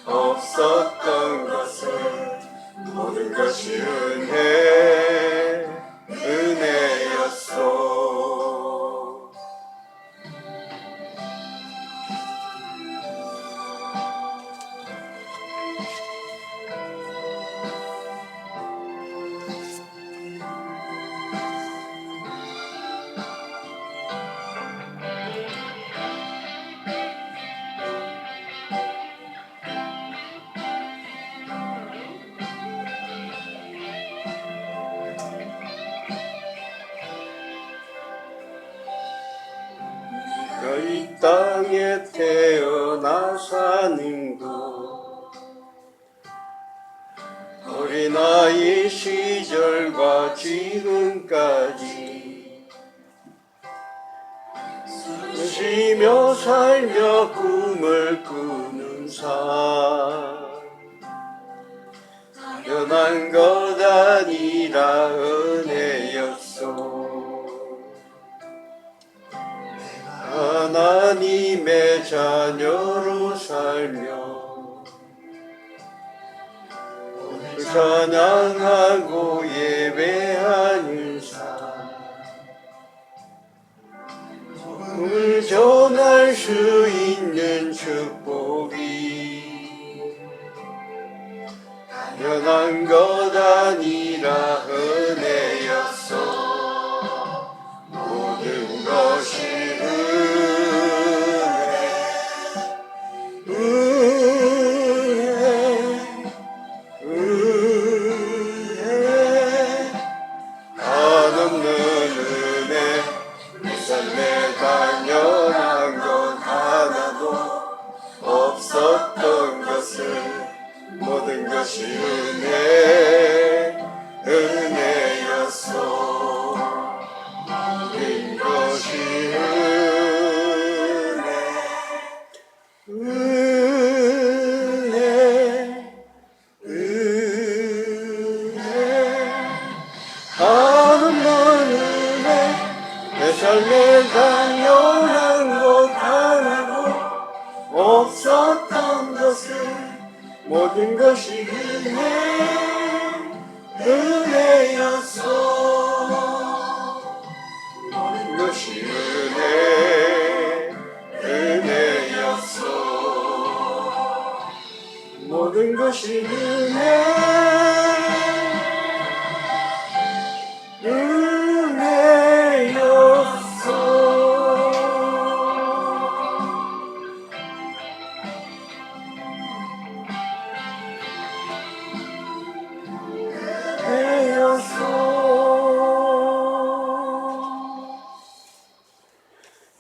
없었던 것을 모든 것이 은혜였소. 이 땅에 태어나 사는 것, 어린아이 시절과 지금까지 쉬며 살며 꿈을 꾸는 삶, 당연한 것 아니라 은혜였소. 하나님의 자녀로 살며 찬양하고 예배하는 삶, 복음을 전할 수 있는 축복이 당연한 것 아니라 은혜였소. 모든 것이 한없는 은혜, 내 삶에 당연한 것 하나도 없었던 것을 모든 것이 은혜였소. 모든 것이 한없는 은혜, 내 삶에 당연한 것 하나도 없었던 것을 모든 것이 은혜였소. 모든 것이 은혜였소. 모든 것이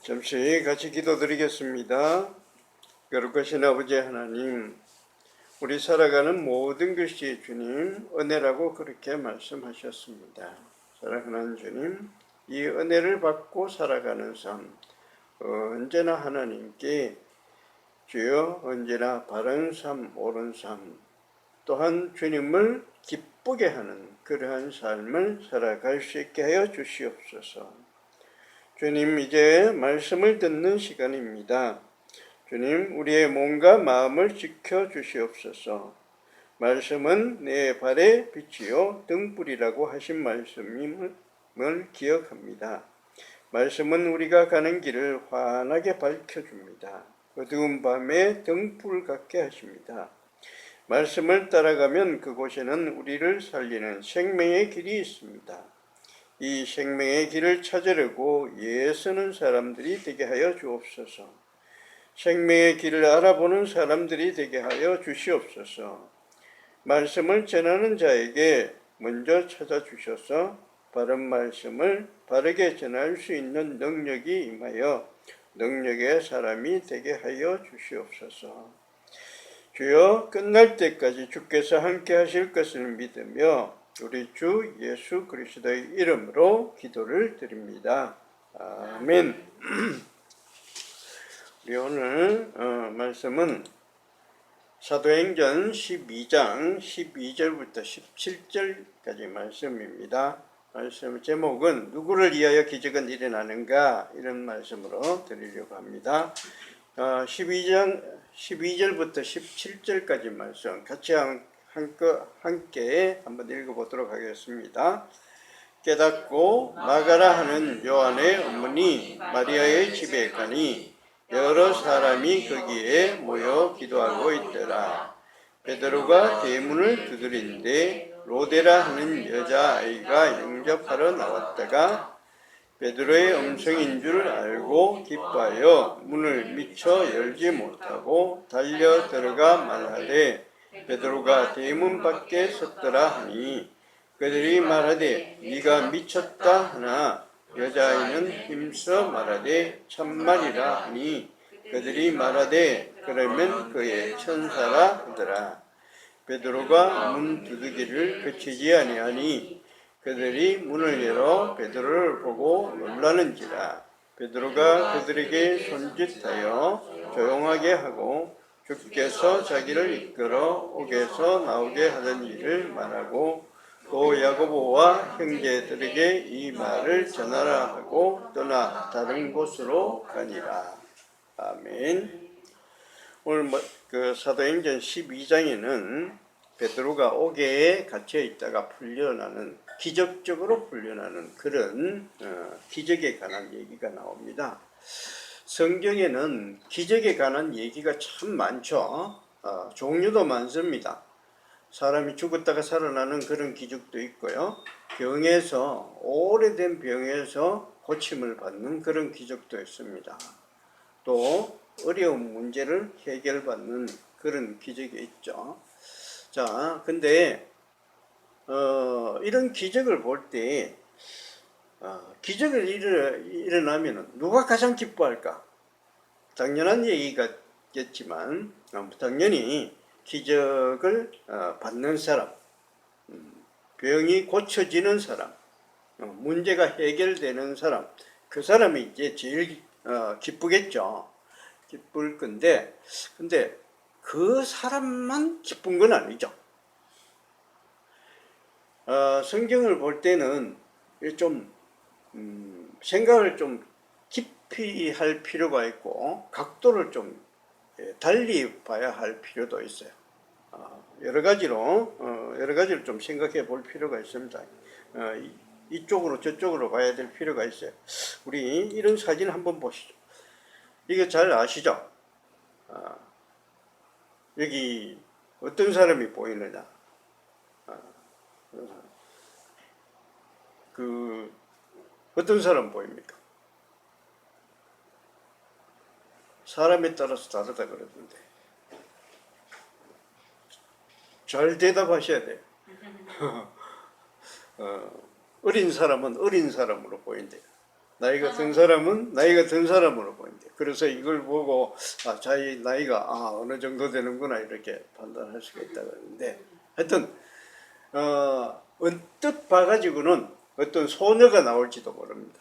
잠시 같이 기도드리겠습니다. 거룩하신 아버지 하나님, 우리 살아가는 모든 것이 주님 은혜라고 그렇게 말씀하셨습니다. 사랑하는 주님, 이 은혜를 받고 살아가는 삶, 언제나 하나님께 주여 언제나 바른 삶, 옳은 삶, 또한 주님을 기쁘게 하는 그러한 삶을 살아갈 수 있게 하여 주시옵소서. 주님, 이제 말씀을 듣는 시간입니다. 주님, 우리의 몸과 마음을 지켜주시옵소서. 말씀은 내 발의 빛이요 등불이라고 하신 말씀임을 기억합니다. 말씀은 우리가 가는 길을 환하게 밝혀줍니다. 어두운 밤에 등불 같게 하십니다. 말씀을 따라가면 그곳에는 우리를 살리는 생명의 길이 있습니다. 이 생명의 길을 찾으려고 애쓰는 사람들이 되게 하여 주옵소서. 생명의 길을 알아보는 사람들이 되게 하여 주시옵소서. 말씀을 전하는 자에게 먼저 찾아주셔서 바른 말씀을 바르게 전할 수 있는 능력이 임하여 능력의 사람이 되게 하여 주시옵소서. 주여, 끝날 때까지 주께서 함께 하실 것을 믿으며 우리 주 예수 그리스도의 이름으로 기도를 드립니다. 아멘. 우리 오늘 말씀은 사도행전 12장 12절부터 17절까지 말씀입니다. 말씀 제목은 누구를 위하여 기적은 일어나는가, 이런 말씀으로 드리려고 합니다. 12절부터 17절까지 말씀 같이 함께 한번 읽어보도록 하겠습니다. 깨닫고 나가라 하는 요한의 어머니 마리아의 집에 가니 여러 사람이 거기에 모여 기도하고 있더라. 베드로가 대문을 두드리는데 로데라 하는 여자아이가 영접하러 나왔다가 베드로의 음성인 줄 알고 기뻐하여 문을 미처 열지 못하고 달려 들어가 말하되 베드로가 대문 밖에 섰더라 하니 그들이 말하되 네가 미쳤다 하나 여자아이는 힘써 말하되 참말이라 하니 그들이 말하되 그러면 그의 천사라 하더라. 베드로가 문 두드기를 그치지 아니하니 그들이 문을 열어 베드로를 보고 놀라는지라. 베드로가 그들에게 손짓하여 조용하게 하고 주께서 자기를 이끌어 옥에서 나오게 하던 일을 말하고 또 야고보와 형제들에게 이 말을 전하라 하고 떠나 다른 곳으로 가니라. 아멘. 오늘 그 사도행전 12장에는 베드로가 옥에 갇혀 있다가 풀려나는, 기적적으로 풀려나는 그런 기적에 관한 얘기가 나옵니다. 성경에는 기적에 관한 얘기가 참 많죠. 종류도 많습니다. 사람이 죽었다가 살아나는 그런 기적도 있고요. 병에서, 오래된 병에서 고침을 받는 그런 기적도 있습니다. 또 어려운 문제를 해결받는 그런 기적이 있죠. 자, 근데 이런 기적을 볼 때 기적을 일어나면 누가 가장 기뻐할까? 당연한 얘기겠지만 당연히 기적을 받는 사람, 병이 고쳐지는 사람, 문제가 해결되는 사람, 그 사람이 이제 제일 기쁘겠죠. 기쁠 건데, 근데 그 사람만 기쁜 건 아니죠. 성경을 볼 때는 좀 생각을 좀 깊이 할 필요가 있고 각도를 좀 달리 봐야 할 필요도 있어요. 여러 가지로 좀 생각해 볼 필요가 있습니다. 이쪽으로 저쪽으로 봐야 될 필요가 있어요. 우리 이런 사진 한번 보시죠. 이거 잘 아시죠? 여기 어떤 사람이 보이느냐? 어떤 사람 보입니까? 사람에 따라서 다르다 그러던데. 잘 대답하셔야 돼요. 어린 사람은 어린 사람으로 보인대요. 나이가 든 사람은 나이가 든 사람으로 보인대요. 그래서 이걸 보고 자기 나이가 어느 정도 되는구나 이렇게 판단할 수가 있다 그러는데, 하여튼 언뜻 봐가지고는 어떤 소녀가 나올지도 모릅니다.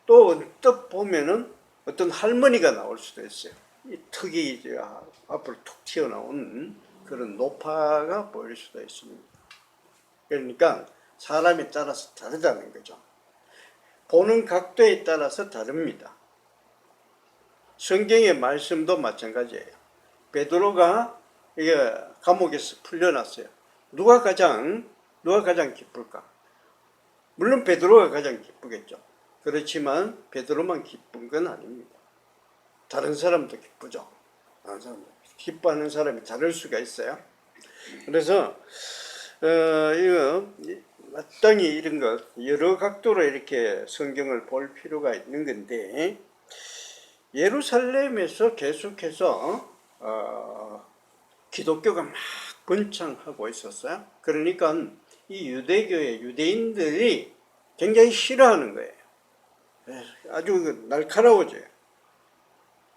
또 언뜻 보면은 어떤 할머니가 나올 수도 있어요. 이 턱이 이제 앞으로 툭 튀어나온 그런 노파가 보일 수도 있습니다. 그러니까 사람에 따라서 다르다는 거죠. 보는 각도에 따라서 다릅니다. 성경의 말씀도 마찬가지예요. 베드로가 이게 감옥에서 풀려났어요. 누가 가장 기쁠까? 물론 베드로가 가장 기쁘겠죠. 그렇지만 베드로만 기쁜 건 아닙니다. 다른 사람도 기쁘죠. 다른 사람도 기뻐하는 사람이 다를 수가 있어요. 그래서 이거 마땅히 이런 것 여러 각도로 이렇게 성경을 볼 필요가 있는 건데, 예루살렘에서 계속해서 기독교가 막 번창하고 있었어요. 그러니까 이 유대교의 유대인들이 굉장히 싫어하는 거예요. 아주 날카로워져요.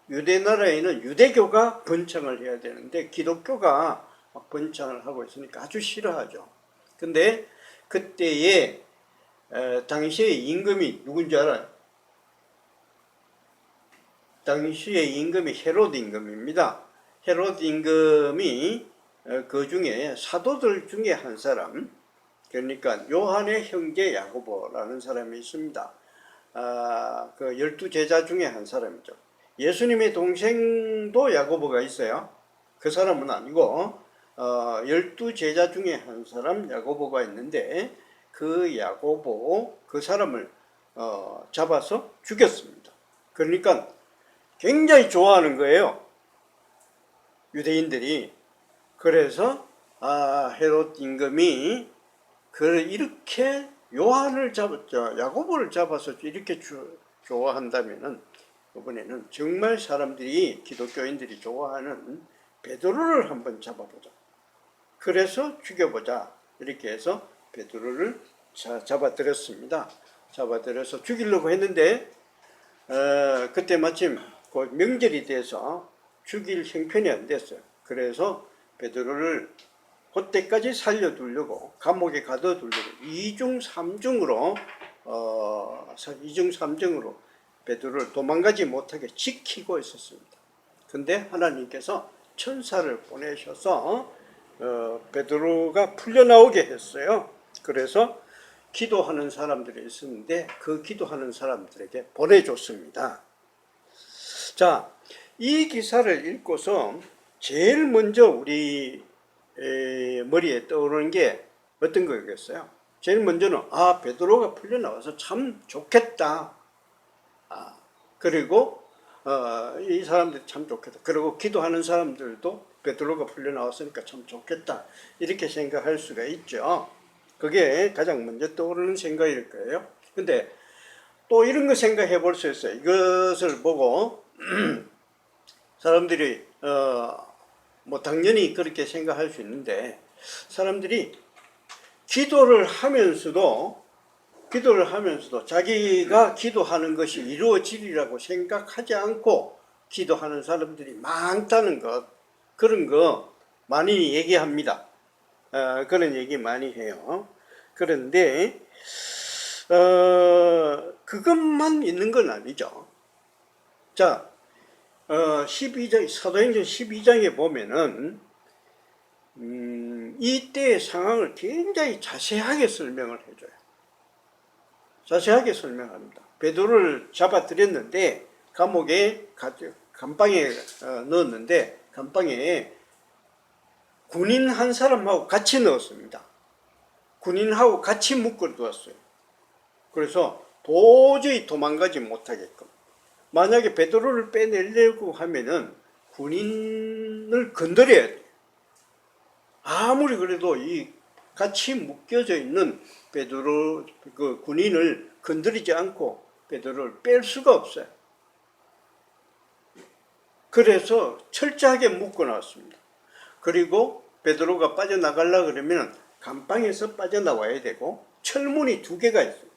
유대 나라에는 유대교가 번창을 해야 되는데 기독교가 번창을 하고 있으니까 아주 싫어하죠. 근데 그때의 당시의 임금이 누군지 알아요? 당시의 임금이 헤롯 임금입니다. 헤롯 임금이 그 중에 사도들 중에 한 사람, 그러니까 요한의 형제 야고보라는 사람이 있습니다. 그 12제자 중에 한 사람이죠. 예수님의 동생도 야고보가 있어요. 그 사람은 아니고 12제자 중에 한 사람 야고보가 있는데 그 야고보 그 사람을 잡아서 죽였습니다. 그러니까 굉장히 좋아하는 거예요. 유대인들이. 그래서 헤롯 임금이 그를 이렇게 요한을 잡았죠. 야고보를 잡아서 이렇게 좋아한다면은 이번에는 정말 사람들이 기독교인들이 좋아하는 베드로를 한번 잡아보자. 그래서 죽여보자. 이렇게 해서 베드로를 잡아들였습니다. 잡아들여서 죽이려고 했는데 그때 마침 그 명절이 돼서 죽일 형편이 안 됐어요. 그래서 베드로를 그때까지 살려두려고 감옥에 가둬두려고 2중 3중으로 베드로를 도망가지 못하게 지키고 있었습니다. 근데 하나님께서 천사를 보내셔서 베드로가 풀려나오게 했어요. 그래서 기도하는 사람들이 있었는데 그 기도하는 사람들에게 보내줬습니다. 자, 이 기사를 읽고서 제일 먼저 우리 머리에 떠오르는 게 어떤 거겠어요? 제일 먼저는 베드로가 풀려나와서 참 좋겠다. 그리고 이 사람들이 참 좋겠다. 그리고 기도하는 사람들도 베드로가 풀려나왔으니까 참 좋겠다. 이렇게 생각할 수가 있죠. 그게 가장 먼저 떠오르는 생각일 거예요. 근데 또 이런 거 생각해 볼 수 있어요. 이것을 보고 사람들이 뭐 당연히 그렇게 생각할 수 있는데 사람들이 기도를 하면서도 자기가 기도하는 것이 이루어지리라고 생각하지 않고 기도하는 사람들이 많다는 것, 그런 거 많이 얘기합니다. 그런 얘기 많이 해요. 그런데 그것만 있는 건 아니죠. 자, 12장, 사도행전 12장에 보면은 이때의 상황을 굉장히 자세하게 설명을 해줘요. 자세하게 설명합니다. 베드로를 잡아들였는데 감옥에 감방에 넣었는데 감방에 군인 한 사람하고 같이 넣었습니다. 군인하고 같이 묶어두었어요. 그래서 도저히 도망가지 못하게끔. 만약에 베드로를 빼내려고 하면은 군인을 건드려야 돼요. 아무리 그래도 이 같이 묶여져 있는 베드로 그 군인을 건드리지 않고 베드로를 뺄 수가 없어요. 그래서 철저하게 묶어 놨습니다. 그리고 베드로가 빠져나가려고 그러면 감방에서 빠져나와야 되고 철문이 2개가 있어요.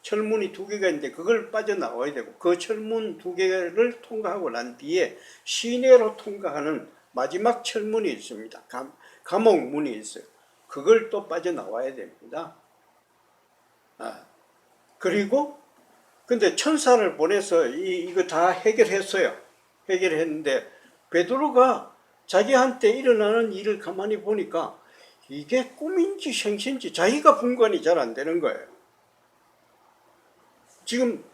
철문이 2개가 있는데 그걸 빠져나와야 되고 그 철문 2개를 통과하고 난 뒤에 시내로 통과하는 마지막 철문이 있습니다. 감옥문이 있어요. 그걸 또 빠져나와야 됩니다. 그리고 근데 천사를 보내서 이거 다 해결했어요. 해결했는데 베드로가 자기한테 일어나는 일을 가만히 보니까 이게 꿈인지 생신지 자기가 분간이 잘 안 되는 거예요. 지금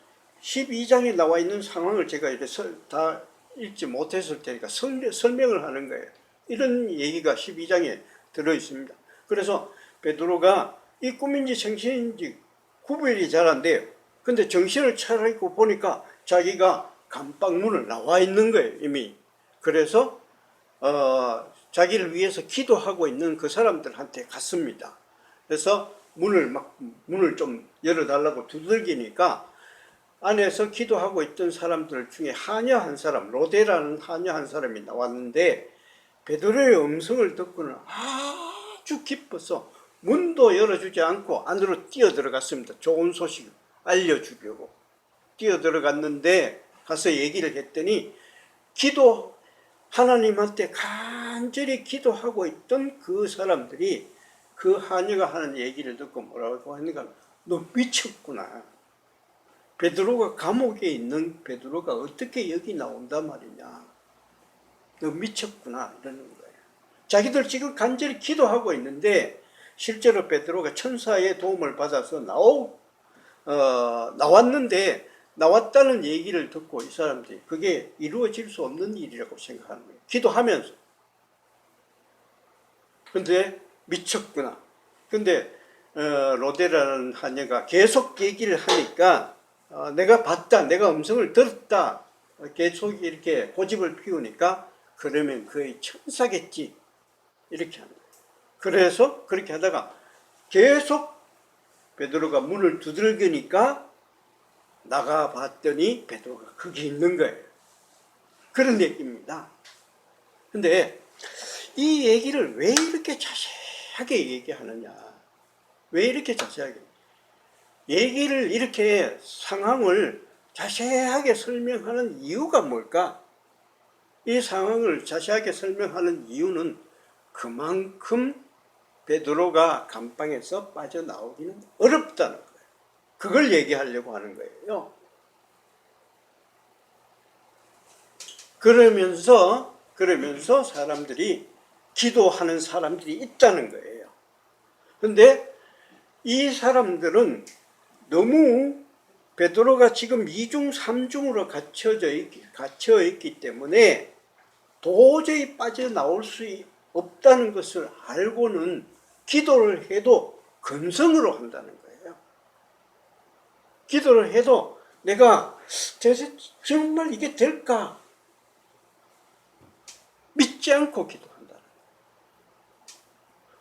12장에 나와 있는 상황을 제가 이렇게 다 읽지 못했을 테니까 설명을 하는 거예요. 이런 얘기가 12장에 들어있습니다. 그래서 베드로가 이 꿈인지 생신인지 구별이 잘 안 돼요. 근데 정신을 차리고 보니까 자기가 감방문을 나와 있는 거예요, 이미. 그래서 자기를 위해서 기도하고 있는 그 사람들한테 갔습니다. 그래서 문을 좀 열어달라고 두들기니까 안에서 기도하고 있던 사람들 중에 하녀 한 사람, 로데라는 하녀 한 사람이 나왔는데 베드로의 음성을 듣고는 아주 기뻐서 문도 열어주지 않고 안으로 뛰어들어갔습니다. 좋은 소식 알려주려고 뛰어들어갔는데 가서 얘기를 했더니 하나님한테 간절히 기도하고 있던 그 사람들이 그 하녀가 하는 얘기를 듣고 뭐라고 하니까 너 미쳤구나. 베드로가 감옥에 있는 베드로가 어떻게 여기 나온단 말이냐. 너 미쳤구나 이러는 거예요. 자기들 지금 간절히 기도하고 있는데 실제로 베드로가 천사의 도움을 받아서 나왔는데 나왔다는 얘기를 듣고 이 사람들이 그게 이루어질 수 없는 일이라고 생각하는 거예요. 기도하면서. 근데 미쳤구나. 근데 로데라는 하녀가 계속 얘기를 하니까 내가 봤다, 내가 음성을 들었다, 계속 이렇게 고집을 피우니까 그러면 그의 천사겠지 이렇게 하는 거예요. 그래서 그렇게 하다가 계속 베드로가 문을 두들기니까 나가봤더니 베드로가 거기 있는 거예요. 그런 얘기입니다. 근데 이 얘기를 왜 이렇게 자세하게 얘기하느냐. 왜 이렇게 자세하게 얘기를 이렇게 상황을 자세하게 설명하는 이유가 뭘까? 이 상황을 자세하게 설명하는 이유는 그만큼 베드로가 감방에서 빠져나오기는 어렵다는 거예요. 그걸 얘기하려고 하는 거예요. 그러면서 사람들이 기도하는 사람들이 있다는 거예요. 근데 이 사람들은 너무 베드로가 지금 2중 3중으로 갇혀 있기 때문에 도저히 빠져나올 수 없다는 것을 알고는 기도를 해도 근성으로 한다는 거예요. 기도를 해도 내가 정말 이게 될까? 믿지 않고 기도한다는 거예요.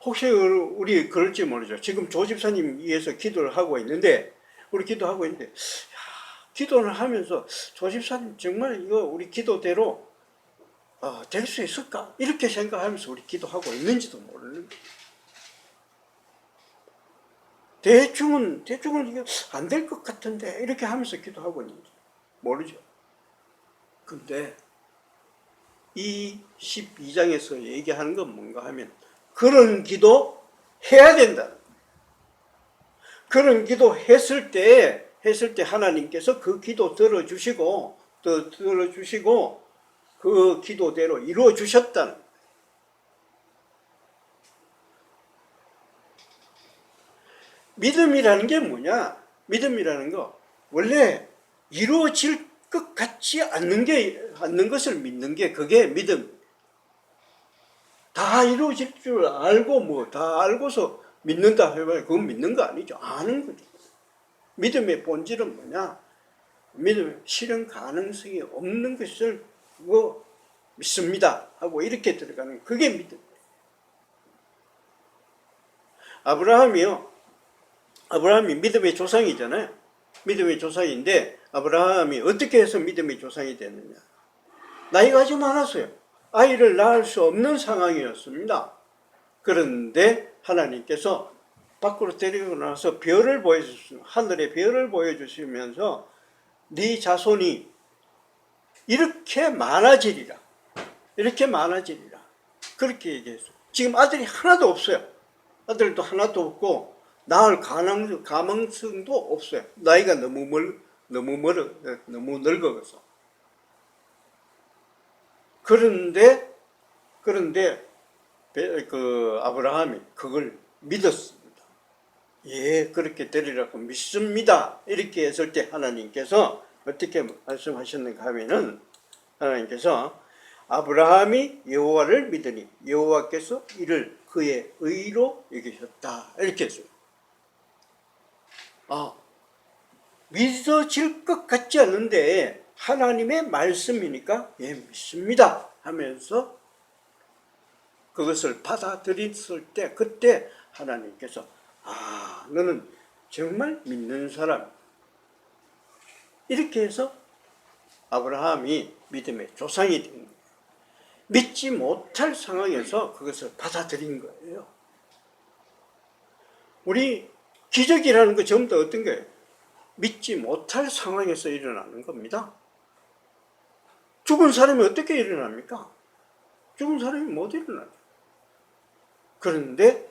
혹시 우리 그럴지 모르죠. 지금 조 집사님 위해서 기도를 하고 있는데 우리 기도하고 있는데 기도를 하면서 조 집사님 정말 이거 우리 기도대로 될 수 있을까? 이렇게 생각하면서 우리 기도하고 있는지도 모르는 거예요. 대충은 이게 안 될 것 같은데 이렇게 하면서 기도하고 있는지 모르죠. 근데 이 12장에서 얘기하는 건 뭔가 하면 그런 기도 해야 된다. 그런 기도 했을 때 하나님께서 그 기도 들어주시고 그 기도대로 이루어 주셨다는 거예요. 믿음이라는 게 뭐냐? 믿음이라는 거 원래 이루어질 것 같지 않는 것을 믿는 게 그게 믿음. 다 이루어질 줄 알고 다 알고서 믿는다 해봐야 그건 믿는 거 아니죠. 아는 거죠. 믿음의 본질은 뭐냐? 믿음 실현 가능성이 없는 것을 믿습니다 하고 이렇게 들어가는 그게 믿음. 아브라함이 믿음의 조상이잖아요. 믿음의 조상인데 아브라함이 어떻게 해서 믿음의 조상이 됐느냐? 나이가 아주 많았어요. 아이를 낳을 수 없는 상황이었습니다. 그런데 하나님께서 밖으로 데리고 나서 별을 보여주시면 하늘의 별을 보여주시면서 네 자손이 이렇게 많아지리라. 그렇게 얘기했어요. 지금 아들이 하나도 없어요. 아들도 하나도 없고 낳을 가능성도 없어요. 나이가 너무 늙어서. 그런데 그 아브라함이 그걸 믿었습니다. 예, 그렇게 되리라고 믿습니다. 이렇게 했을 때 하나님께서 어떻게 말씀하셨는가 하면은 하나님께서 아브라함이 여호와를 믿으니 여호와께서 이를 그의 의로 여기셨다. 이렇게 했어요. 믿어질 것 같지 않은데 하나님의 말씀이니까 예, 믿습니다 하면서 그것을 받아들였을 때 그때 하나님께서 너는 정말 믿는 사람. 이렇게 해서 아브라함이 믿음의 조상이 된 거예요. 믿지 못할 상황에서 그것을 받아들인 거예요. 우리 기적이라는 거 전부 다 어떤 거예요? 믿지 못할 상황에서 일어나는 겁니다. 죽은 사람이 어떻게 일어납니까? 죽은 사람이 못 일어나요. 그런데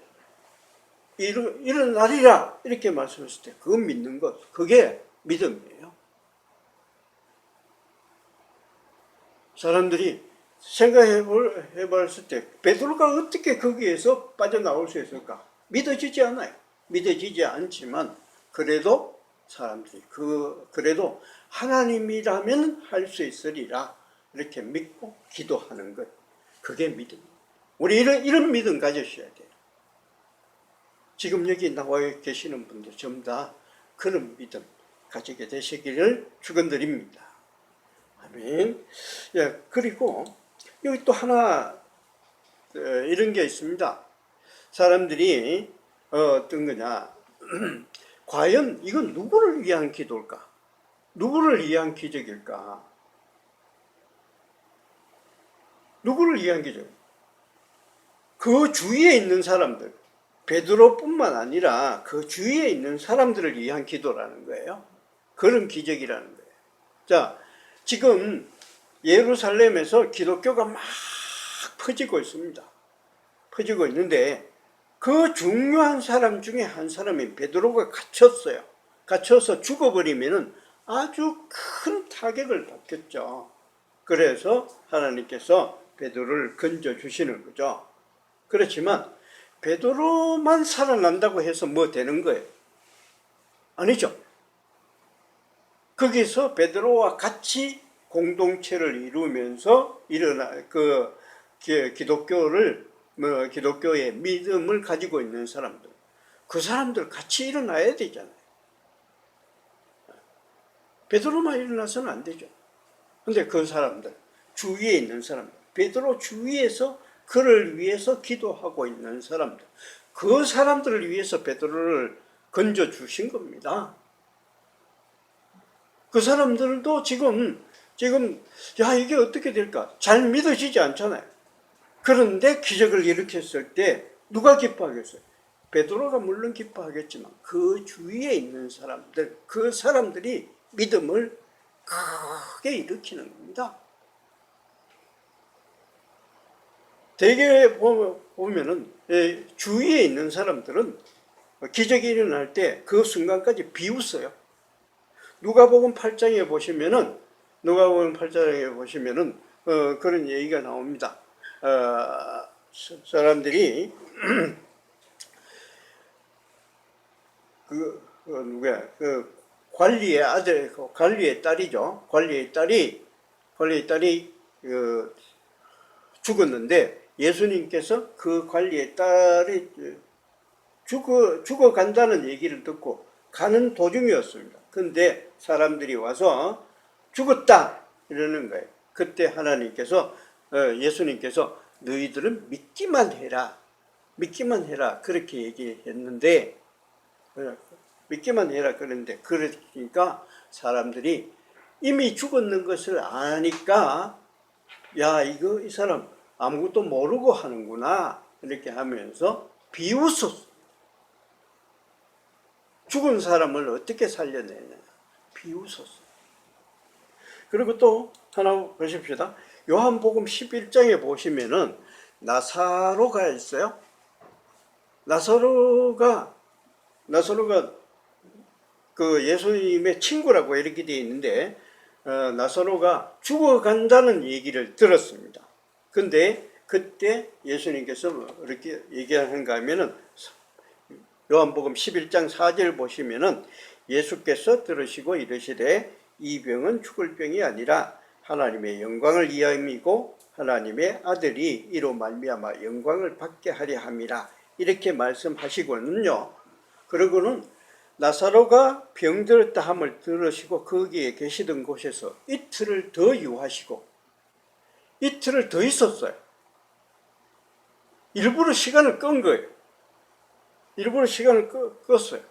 일어나리라 이렇게 말씀했을 때 그거 믿는 것, 그게 믿음이에요. 사람들이 생각해 봤을 때 베드로가 어떻게 거기에서 빠져나올 수 있을까? 믿어지지 않아요. 믿어지지 않지만 그래도 사람들이 그래도 하나님이라면 할 수 있으리라 이렇게 믿고 기도하는 것, 그게 믿음. 우리 이런 믿음 가지셔야 돼요. 지금 여기 나와 계시는 분들 전부 다 그런 믿음 가지게 되시기를 축원드립니다. 아멘. 예, 그리고 여기 또 하나 이런 게 있습니다. 사람들이 어떤 거냐, 과연 이건 누구를 위한 기도일까? 누구를 위한 기적일까? 누구를 위한 기적? 그 주위에 있는 사람들, 베드로뿐만 아니라 그 주위에 있는 사람들을 위한 기도라는 거예요. 그런 기적이라는 거예요. 자, 지금 예루살렘에서 기독교가 막 퍼지고 있습니다. 퍼지고 있는데 그 중요한 사람 중에 한 사람이 베드로가 갇혔어요. 갇혀서 죽어버리면 아주 큰 타격을 받겠죠. 그래서 하나님께서 베드로를 건져주시는 거죠. 그렇지만 베드로만 살아난다고 해서 뭐 되는 거예요? 아니죠. 거기서 베드로와 같이 공동체를 이루면서 기독교의 믿음을 가지고 있는 사람들, 그 사람들 같이 일어나야 되잖아요. 베드로만 일어나서는 안 되죠. 근데 그 사람들, 주위에 있는 사람들, 베드로 주위에서 그를 위해서 기도하고 있는 사람들, 그 사람들을 위해서 베드로를 건져 주신 겁니다. 그 사람들도 지금 야, 이게 어떻게 될까? 잘 믿어지지 않잖아요. 그런데 기적을 일으켰을 때 누가 기뻐하겠어요? 베드로가 물론 기뻐하겠지만 그 주위에 있는 사람들, 그 사람들이 믿음을 크게 일으키는 겁니다. 대개 보면은 주위에 있는 사람들은 기적이 일어날 때 그 순간까지 비웃어요. 누가복음 8장에 보시면은 그런 얘기가 나옵니다. 사람들이 관리의 아들, 관리의 딸이죠. 관리의 딸이 죽었는데 예수님께서 그 관리의 딸이 죽어간다는 얘기를 듣고 가는 도중이었습니다. 근데 사람들이 와서 죽었다 이러는 거예요. 그때 예수님께서 너희들은 믿기만 해라 그렇게 얘기했는데, 믿기만 해라 그랬는데, 그러니까 사람들이 이미 죽었는 것을 아니까 야, 이 사람 아무것도 모르고 하는구나 이렇게 하면서 비웃었어. 죽은 사람을 어떻게 살려내냐, 비웃었어. 그리고 또 하나 보십시다. 요한복음 11장에 보시면은 나사로가 있어요. 나사로가 그 예수님의 친구라고 이렇게 되어 있는데, 나사로가 죽어간다는 얘기를 들었습니다. 근데 그때 예수님께서 이렇게 얘기하는가 하면은 요한복음 11장 4절 보시면은 예수께서 들으시고 이르시되 이 병은 죽을 병이 아니라 하나님의 영광을 위함이고 하나님의 아들이 이로 말미암아 영광을 받게 하려 함이라 이렇게 말씀하시고는요. 그러고는 나사로가 병들었다 함을 들으시고 거기에 계시던 곳에서 이틀을 더 유하시고 이틀을 더 있었어요. 일부러 시간을 끈 거예요. 일부러 시간을 껐어요.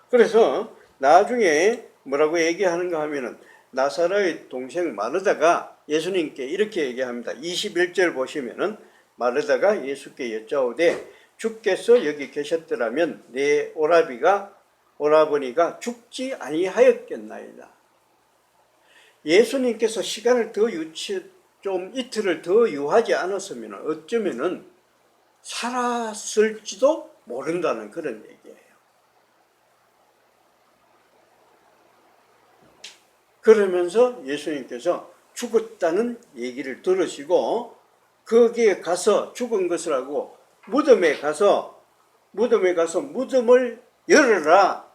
그래서 나중에 뭐라고 얘기하는가 하면은 나사로의 동생 마르다가 예수님께 이렇게 얘기합니다. 21절 보시면은 마르다가 예수께 여짜오되 주께서 여기 계셨더라면 내 오라버니가 죽지 아니하였겠나이다. 예수님께서 시간을 좀 이틀을 더 유하지 않았으면 어쩌면은 살았을지도 모른다는 그런 얘기예요. 그러면서 예수님께서 죽었다는 얘기를 들으시고 거기에 가서 죽은 것을 하고 무덤에 가서 무덤을 열어라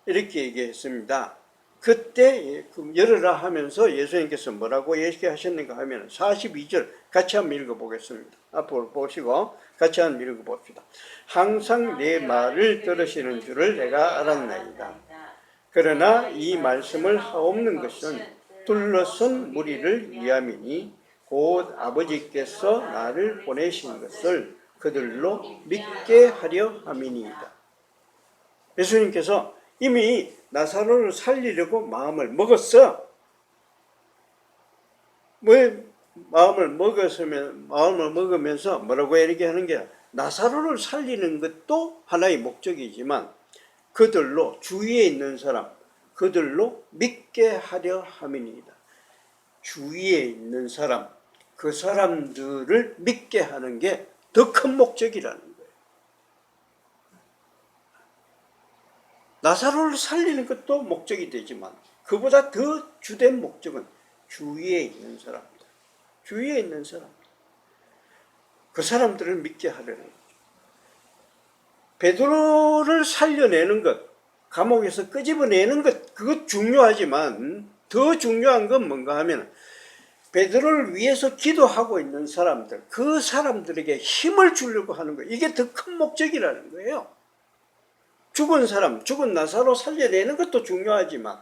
이렇게 얘기했습니다. 그때 열어라 하면서 예수님께서 뭐라고 얘기하셨는가 하면 42절 같이 한번 읽어보겠습니다. 앞으로 보시고 같이 한번 읽어봅시다. 항상 내 말을 들으시는 줄을 내가 알았나이다. 그러나 이 말씀을 하옵는 것은 둘러선 무리를 위함이니 곧 아버지께서 나를 보내신 것을 그들로 믿게 하려 함이니이다. 예수님께서 이미 나사로를 살리려고 마음을 먹었어. 마음을 먹으면서 뭐라고 얘기하는 게 나사로를 살리는 것도 하나의 목적이지만 그들로 주위에 있는 사람, 그들로 믿게 하려 함이니이다. 주위에 있는 사람, 그 사람들을 믿게 하는 게 더 큰 목적이라는 거예요. 나사로를 살리는 것도 목적이 되지만 그보다 더 주된 목적은 주위에 있는 사람들, 주위에 있는 사람들, 그 사람들을 믿게 하려는 거죠. 베드로를 살려내는 것, 감옥에서 끄집어내는 것, 그것 중요하지만 더 중요한 건 뭔가 하면 베드로를 위해서 기도하고 있는 사람들, 그 사람들에게 힘을 주려고 하는 거예요. 이게 더 큰 목적이라는 거예요. 죽은 사람, 죽은 나사로 살려내는 것도 중요하지만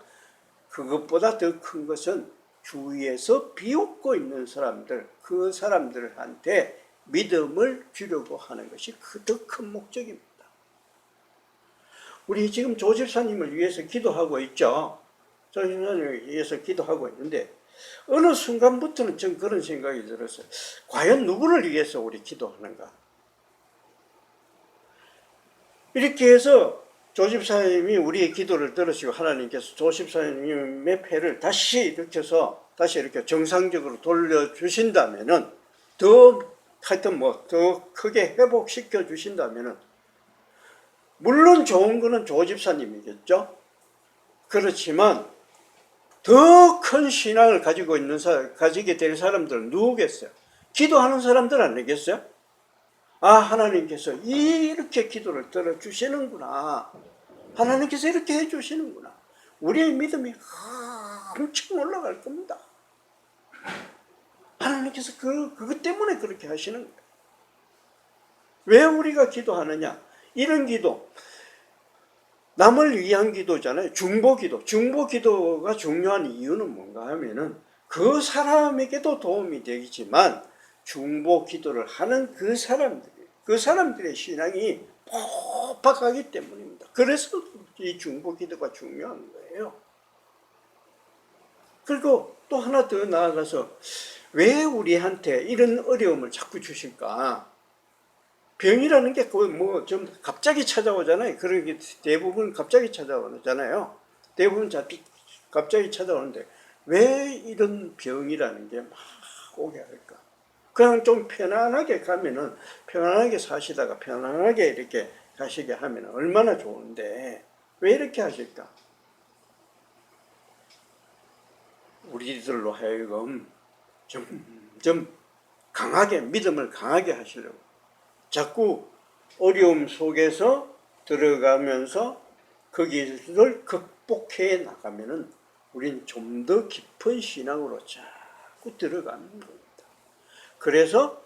그것보다 더 큰 것은 주위에서 비웃고 있는 사람들, 그 사람들한테 믿음을 주려고 하는 것이 더 큰 목적입니다. 우리 지금 조 집사님을 위해서 기도하고 있죠. 조 집사님을 위해서 기도하고 있는데 어느 순간부터는 전 그런 생각이 들었어요. 과연 누구를 위해서 우리 기도하는가? 이렇게 해서 조 집사님이 우리의 기도를 들으시고 하나님께서 조 집사님의 폐를 다시 일으켜서 다시 이렇게 정상적으로 돌려주신다면은 더 크게 회복시켜 주신다면은 물론 좋은 거는 조 집사님이겠죠. 그렇지만 더 큰 신앙을 가지게 될 사람들은 누구겠어요? 기도하는 사람들 아니겠어요? 아, 하나님께서 이렇게 기도를 들어주시는구나. 하나님께서 이렇게 해주시는구나. 우리의 믿음이 엄청 올라갈 겁니다. 하나님께서 그것 때문에 그렇게 하시는 거예요. 왜 우리가 기도하느냐? 이런 기도, 남을 위한 기도잖아요. 중보기도. 중보기도가 중요한 이유는 뭔가 하면은 그 사람에게도 도움이 되겠지만 중보기도를 하는 그 사람들의 신앙이 폭박하기 때문입니다. 그래서 이 중보기도가 중요한 거예요. 그리고 또 하나 더 나아가서 왜 우리한테 이런 어려움을 자꾸 주실까? 병이라는 게 좀 갑자기 찾아오잖아요. 그런 게 대부분 갑자기 찾아오잖아요. 대부분 갑자기 찾아오는데 왜 이런 병이라는 게 막 오게 할까? 그냥 좀 편안하게 가면은 편안하게 사시다가 편안하게 이렇게 가시게 하면 얼마나 좋은데 왜 이렇게 하실까? 우리들로 하여금 좀 강하게 믿음을 강하게 하시려고. 자꾸 어려움 속에서 들어가면서 거기를 극복해 나가면은 우린 좀 더 깊은 신앙으로 자꾸 들어가는 겁니다. 그래서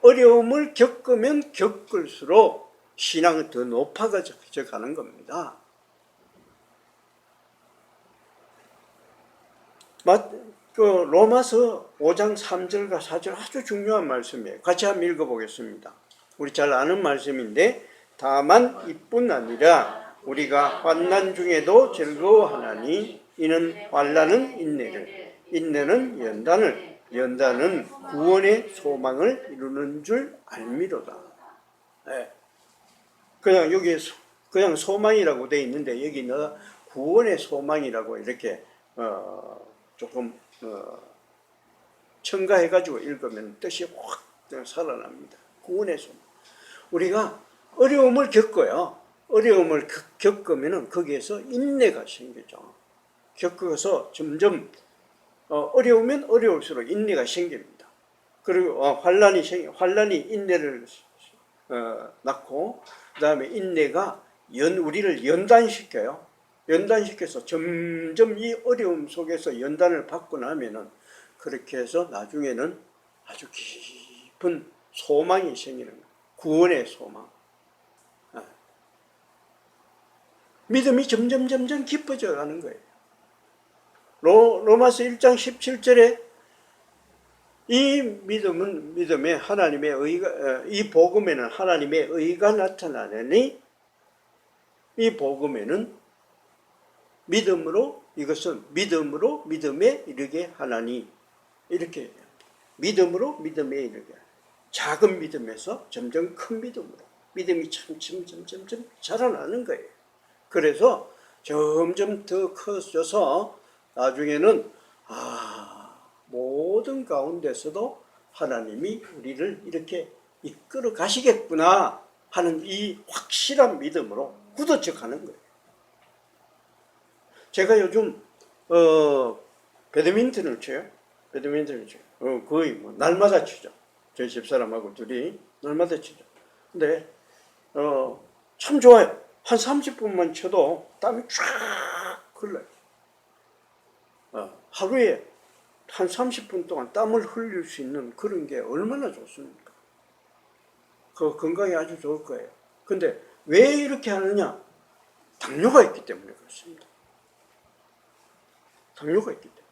어려움을 겪으면 겪을수록 신앙은 더 높아져 가는 겁니다. 로마서 5장 3절과 4절 아주 중요한 말씀이에요. 같이 한번 읽어보겠습니다. 우리 잘 아는 말씀인데 다만 이뿐 아니라 우리가 환난 중에도 즐거워하나니 이는 환난은 인내를, 인내는 연단을, 연단은 구원의 소망을 이루는 줄 알미로다. 네. 그냥 여기 그냥 소망이라고 되어 있는데 여기는 구원의 소망이라고 이렇게 조금 첨가해가지고 읽으면 뜻이 확 살아납니다. 구원의 소망. 우리가 어려움을 겪어요. 어려움을 겪으면 거기에서 인내가 생기죠. 겪어서 점점 어려우면 어려울수록 인내가 생깁니다. 그리고 환란이 인내를 낳고, 그 다음에 인내가 우리를 연단시켜요. 연단시켜서 점점 이 어려움 속에서 연단을 받고 나면은, 그렇게 해서 나중에는 아주 깊은 소망이 생기는 거예요. 구원의 소망. 믿음이 점점 깊어져 가는 거예요. 로마서 1장 17절에 이 믿음에 하나님의 의가, 이 복음에는 하나님의 의가 나타나느니, 이 복음에는 이것은 믿음으로 믿음에 이르게 하나니, 이렇게 믿음으로 믿음에 이르게, 작은 믿음에서 점점 큰 믿음으로 믿음이 점점 자라나는 거예요. 그래서 점점 더 커져서 나중에는 모든 가운데서도 하나님이 우리를 이렇게 이끌어 가시겠구나 하는 이 확실한 믿음으로 굳어져 가는 거예요. 제가 요즘 배드민턴을 쳐요. 거의 뭐 날마다 치죠. 저희 집사람하고 둘이 날마다 치죠. 근데 참 좋아요. 한 30분만 쳐도 땀이 쫙 흘러요. 하루에 한 30분 동안 땀을 흘릴 수 있는 그런 게 얼마나 좋습니까? 그 건강에 아주 좋을 거예요. 근데 왜 이렇게 하느냐? 당뇨가 있기 때문에 그렇습니다. 당뇨가 있기 때문에.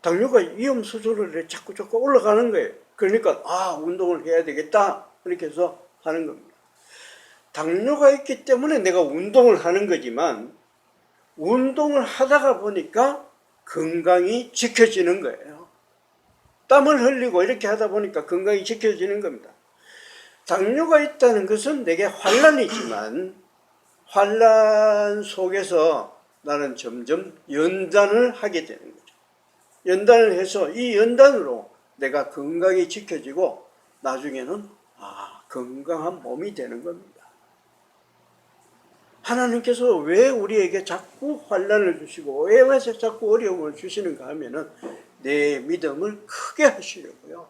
당뇨가 위험 수준을 자꾸 올라가는 거예요. 그러니까 운동을 해야 되겠다 이렇게 해서 하는 겁니다. 당뇨가 있기 때문에 내가 운동을 하는 거지만, 운동을 하다가 보니까 건강이 지켜지는 거예요. 땀을 흘리고 이렇게 하다 보니까 건강이 지켜지는 겁니다. 당뇨가 있다는 것은 내게 환란이지만, 환란 속에서 나는 점점 연단을 하게 되는 거죠. 연단을 해서 이 연단으로 내가 건강이 지켜지고 나중에는 건강한 몸이 되는 겁니다. 하나님께서 왜 우리에게 자꾸 환난을 주시고 왜 자꾸 어려움을 주시는가 하면은 내 믿음을 크게 하시려고요.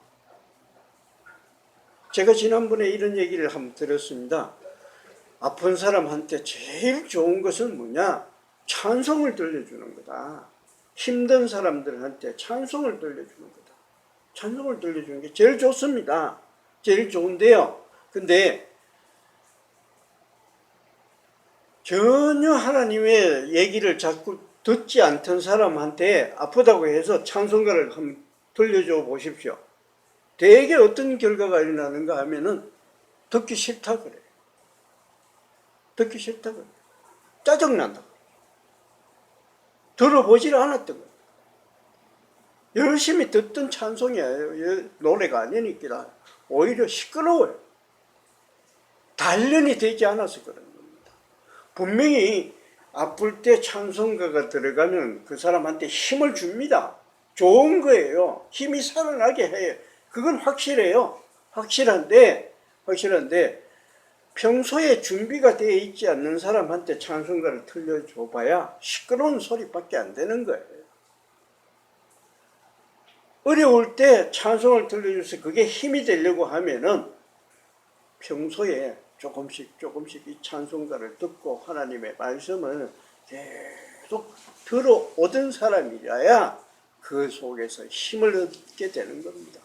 제가 지난번에 이런 얘기를 한번 들었습니다. 아픈 사람한테 제일 좋은 것은 뭐냐? 찬송을 들려주는 거다. 힘든 사람들한테 찬송을 들려주는 거다. 찬송을 들려주는 게 제일 좋습니다. 제일 좋은데요. 근데 전혀 하나님의 얘기를 자꾸 듣지 않던 사람한테 아프다고 해서 찬송가를 한번 들려줘 보십시오. 대개 어떤 결과가 일어나는가 하면은 듣기 싫다 그래요. 듣기 싫다 그래요. 짜증난다. 들어보질 않았던 거예요. 열심히 듣던 찬송이에요. 노래가 아니니까 오히려 시끄러워요. 단련이 되지 않아서 그런 겁니다. 분명히 아플 때 찬송가가 들어가면 그 사람한테 힘을 줍니다. 좋은 거예요. 힘이 살아나게 해요. 그건 확실해요. 확실한데 평소에 준비가 되어 있지 않는 사람한테 찬송가를 들려줘 봐야 시끄러운 소리밖에 안 되는 거예요. 어려울 때 찬송을 들려줘서 그게 힘이 되려고 하면은 평소에 조금씩 이 찬송가를 듣고 하나님의 말씀을 계속 들어오던 사람이라야 그 속에서 힘을 얻게 되는 겁니다.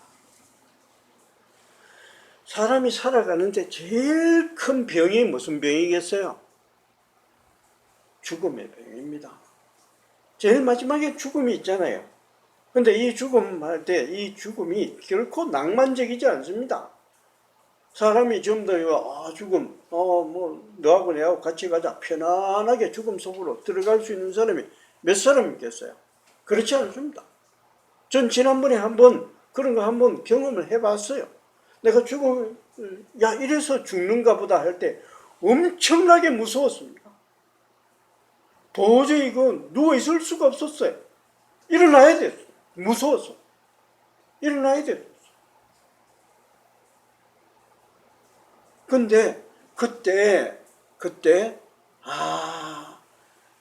사람이 살아가는데 제일 큰 병이 무슨 병이겠어요? 죽음의 병입니다. 제일 마지막에 죽음이 있잖아요. 근데 이 죽음 할 때 이 죽음이 결코 낭만적이지 않습니다. 사람이 좀 더 죽음 너하고 내하고 같이 가자 편안하게 죽음 속으로 들어갈 수 있는 사람이 몇 사람 있겠어요? 그렇지 않습니다. 전 지난번에 한번 그런 거 한번 경험을 해봤어요. 내가 이래서 죽는가 보다 할 때 엄청나게 무서웠습니다. 도저히 이거 누워있을 수가 없었어요. 일어나야 됐어요. 무서워서. 일어나야 됐어요. 근데 그때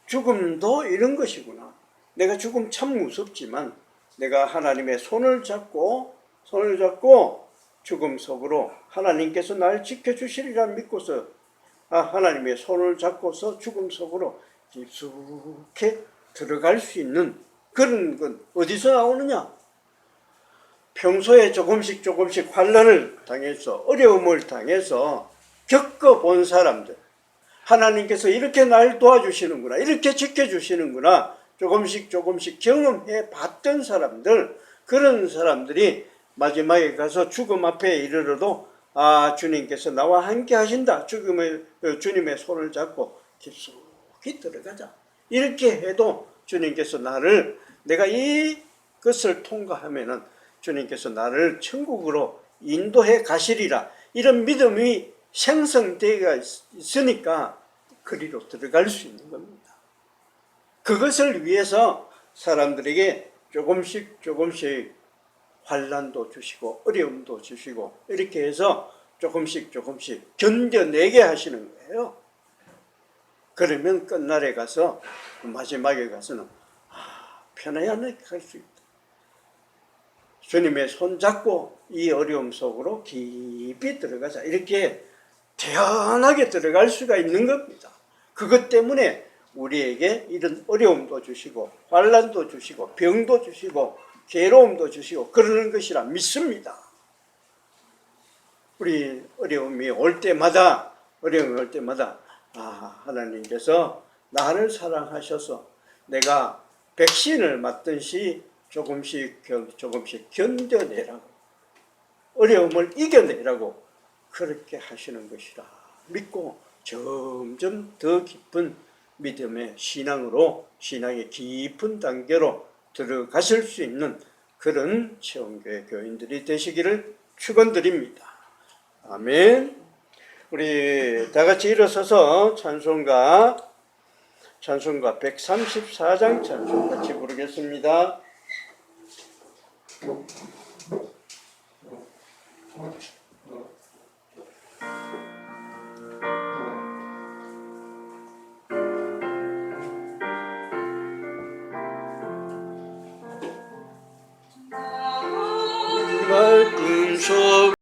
죽음도 이런 것이구나. 내가 죽음 참 무섭지만 내가 하나님의 손을 잡고 죽음 속으로 하나님께서 날 지켜주시리라 믿고서 하나님의 손을 잡고서 죽음 속으로 깊숙이 들어갈 수 있는 그런 건 어디서 나오느냐? 평소에 조금씩 환난을 당해서 어려움을 당해서 겪어본 사람들, 하나님께서 이렇게 날 도와주시는구나, 이렇게 지켜주시는구나 조금씩 경험해 봤던 사람들, 그런 사람들이 마지막에 가서 죽음 앞에 이르러도 주님께서 나와 함께 하신다, 주님의 손을 잡고 깊숙이 들어가자, 이렇게 해도 주님께서 내가 이것을 통과하면은 주님께서 나를 천국으로 인도해 가시리라, 이런 믿음이 생성되어 있으니까 그리로 들어갈 수 있는 겁니다. 그것을 위해서 사람들에게 조금씩 환난도 주시고 어려움도 주시고 이렇게 해서 조금씩 견뎌내게 하시는 거예요. 그러면 끝날에 가서 마지막에 가서는 편안하게 갈 수 있다. 주님의 손 잡고 이 어려움 속으로 깊이 들어가자, 이렇게 태연하게 들어갈 수가 있는 겁니다. 그것 때문에 우리에게 이런 어려움도 주시고 환난도 주시고 병도 주시고 괴로움도 주시고 그러는 것이라 믿습니다. 우리 어려움이 올 때마다 하나님께서 나를 사랑하셔서 내가 백신을 맞듯이 조금씩 견뎌내라고, 어려움을 이겨내라고 그렇게 하시는 것이라 믿고 점점 더 깊은 믿음의 신앙의 깊은 단계로 들어가실 수 있는 그런 체험교회 교인들이 되시기를 축원드립니다. 아멘. 우리 다 같이 일어서서 찬송가 134장 찬송 같이 부르겠습니다.